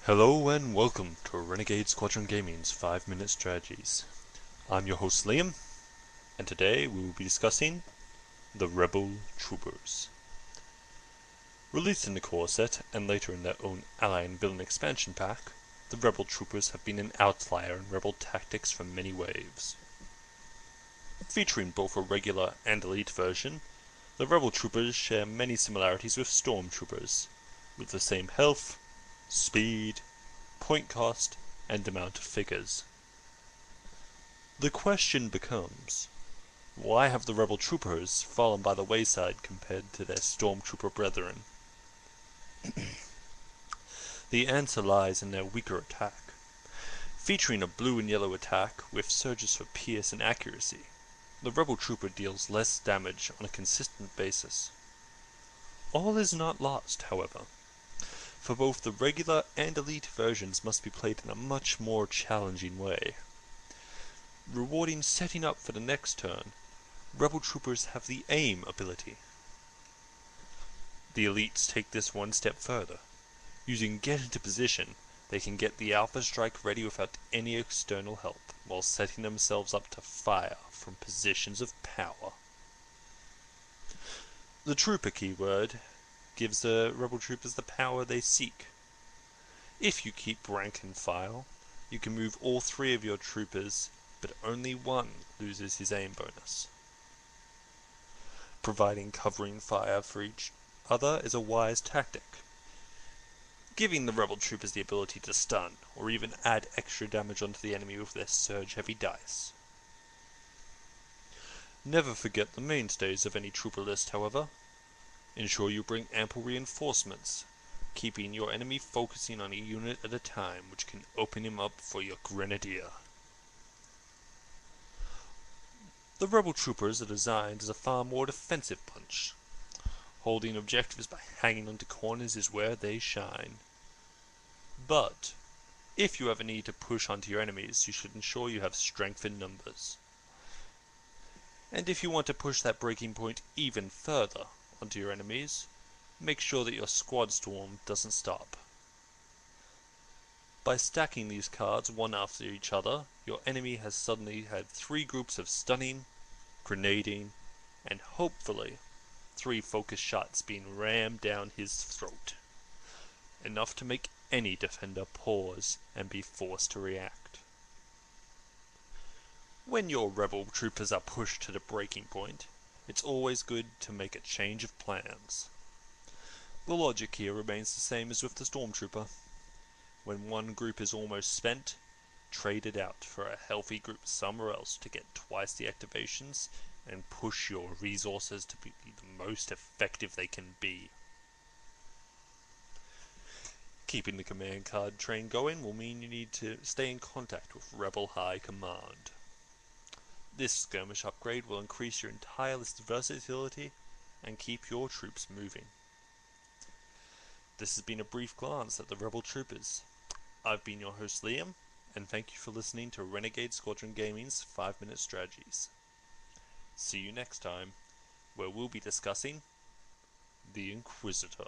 Hello and welcome to Renegade Squadron Gaming's 5-Minute Strategies. I'm your host Liam, and today we will be discussing the Rebel Troopers. Released in the core set and later in their own Ally and Villain expansion pack, the Rebel Troopers have been an outlier in Rebel tactics for many waves. Featuring both a regular and elite version, the Rebel Troopers share many similarities with Stormtroopers, with the same health, speed, point cost, and amount of figures. The question becomes, why have the Rebel Troopers fallen by the wayside compared to their Stormtrooper brethren? The answer lies in their weaker attack. Featuring a blue and yellow attack with surges for pierce and accuracy, the Rebel Trooper deals less damage on a consistent basis. All is not lost, however, for both the regular and elite versions must be played in a much more challenging way. Rewarding setting up for the next turn, Rebel Troopers have the aim ability. The elites take this one step further. Using get into position, they can get the Alpha Strike ready without any external help, while setting themselves up to fire from positions of power. The Trooper keyword gives the Rebel Troopers the power they seek. If you keep rank and file, you can move all 3 of your troopers, but only one loses his aim bonus. Providing covering fire for each other is a wise tactic, giving the Rebel Troopers the ability to stun, or even add extra damage onto the enemy with their surge heavy dice. Never forget the mainstays of any trooper list, however. Ensure you bring ample reinforcements, keeping your enemy focusing on a unit at a time, which can open him up for your Grenadier. The Rebel Troopers are designed as a far more defensive punch. Holding objectives by hanging onto corners is where they shine. But, if you ever need to push onto your enemies, you should ensure you have strength in numbers. And if you want to push that breaking point even further onto your enemies, make sure that your squad storm doesn't stop. By stacking these cards one after each other, your enemy has suddenly had 3 groups of stunning, grenading, and hopefully 3 focus shots being rammed down his throat. Enough to make any defender pause and be forced to react. When your Rebel Troopers are pushed to the breaking point, it's always good to make a change of plans. The logic here remains the same as with the Stormtrooper. When one group is almost spent, trade it out for a healthy group somewhere else to get twice the activations and push your resources to be the most effective they can be. Keeping the command card train going will mean you need to stay in contact with Rebel High Command. This skirmish upgrade will increase your entire list's versatility and keep your troops moving. This has been a brief glance at the Rebel Troopers. I've been your host Liam, and thank you for listening to Renegade Squadron Gaming's 5-Minute Strategies. See you next time, where we'll be discussing the Inquisitor.